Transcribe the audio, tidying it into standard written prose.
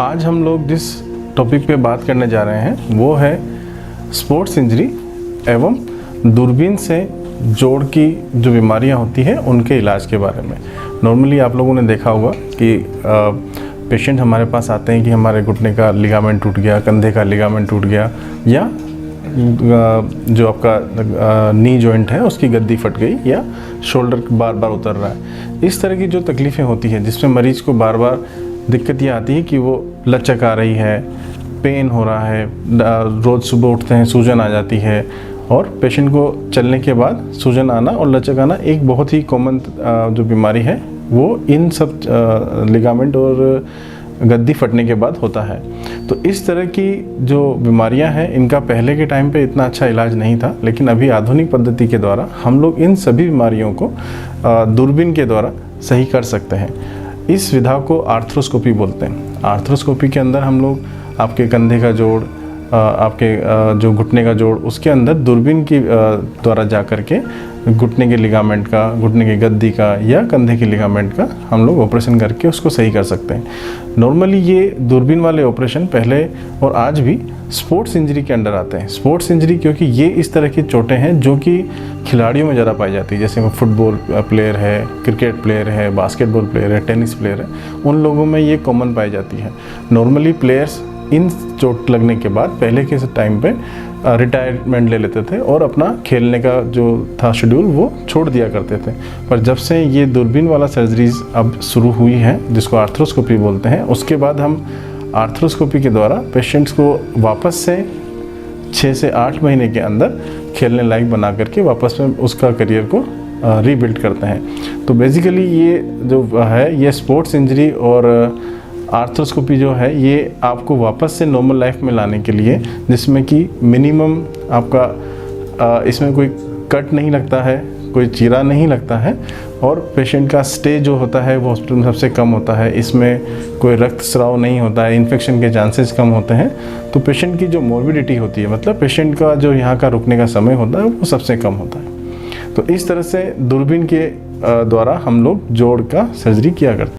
आज हम लोग जिस टॉपिक पे बात करने जा रहे हैं वो है स्पोर्ट्स इंजरी एवं दूरबीन से जोड़ की जो बीमारियां होती हैं उनके इलाज के बारे में। नॉर्मली आप लोगों ने देखा होगा कि पेशेंट हमारे पास आते हैं कि हमारे घुटने का लिगामेंट टूट गया, कंधे का लिगामेंट टूट गया, या जो आपका नी जॉइंट है उसकी गद्दी फट गई, या शोल्डर बार बार उतर रहा है। इस तरह की जो तकलीफ़ें होती हैं जिसमें मरीज़ को बार बार दिक्कत ये आती है कि वो लचक आ रही है, पेन हो रहा है, रोज़ सुबह उठते हैं सूजन आ जाती है, और पेशेंट को चलने के बाद सूजन आना और लचक आना एक बहुत ही कॉमन जो बीमारी है वो इन सब लिगामेंट और गद्दी फटने के बाद होता है। तो इस तरह की जो बीमारियां हैं इनका पहले के टाइम पे इतना अच्छा इलाज नहीं था, लेकिन अभी आधुनिक पद्धति के द्वारा हम लोग इन सभी बीमारियों को दूरबीन के द्वारा सही कर सकते हैं। इस विधा को आर्थ्रोस्कोपी बोलते हैं। आर्थ्रोस्कोपी के अंदर हम लोग आपके कंधे का जोड़, आपके जो घुटने का जोड़, उसके अंदर दूरबीन की द्वारा जा कर के घुटने के लिगामेंट का, घुटने की गद्दी का या कंधे के लिगामेंट का हम लोग ऑपरेशन करके उसको सही कर सकते हैं। नॉर्मली ये दूरबीन वाले ऑपरेशन पहले और आज भी स्पोर्ट्स इंजरी के अंडर आते हैं। स्पोर्ट्स इंजरी क्योंकि ये इस तरह की चोटें हैं जो कि खिलाड़ियों में ज़्यादा पाई जाती है, जैसे फुटबॉल प्लेयर है, क्रिकेट प्लेयर है, बास्केटबॉल प्लेयर है, टेनिस प्लेयर है, उन लोगों में ये कॉमन पाई जाती है। नॉर्मली प्लेयर्स इन चोट लगने के बाद पहले के टाइम पे रिटायरमेंट ले लेते थे और अपना खेलने का जो था शेड्यूल वो छोड़ दिया करते थे। पर जब से ये दूरबीन वाला सर्जरीज अब शुरू हुई है जिसको आर्थ्रोस्कोपी बोलते हैं, उसके बाद हम आर्थ्रोस्कोपी के द्वारा पेशेंट्स को वापस से 6 से 8 महीने के अंदर खेलने लायक बना करके वापस में उसका करियर को रीबिल्ड करते हैं। तो बेसिकली ये जो है ये स्पोर्ट्स इंजरी और आर्थ्रोस्कोपी जो है ये आपको वापस से नॉर्मल लाइफ में लाने के लिए, जिसमें कि मिनिमम आपका इसमें कोई कट नहीं लगता है, कोई चीरा नहीं लगता है, और पेशेंट का स्टे जो होता है वो हॉस्पिटल में सबसे कम होता है। इसमें कोई रक्तस्राव नहीं होता है, इन्फेक्शन के चांसेस कम होते हैं। तो पेशेंट की जो मॉर्बिडिटी होती है, मतलब पेशेंट का जो यहाँ का रुकने का समय होता है वो सबसे कम होता है। तो इस तरह से दूरबीन के द्वारा हम लोग जोड़ का सर्जरी किया करते हैं।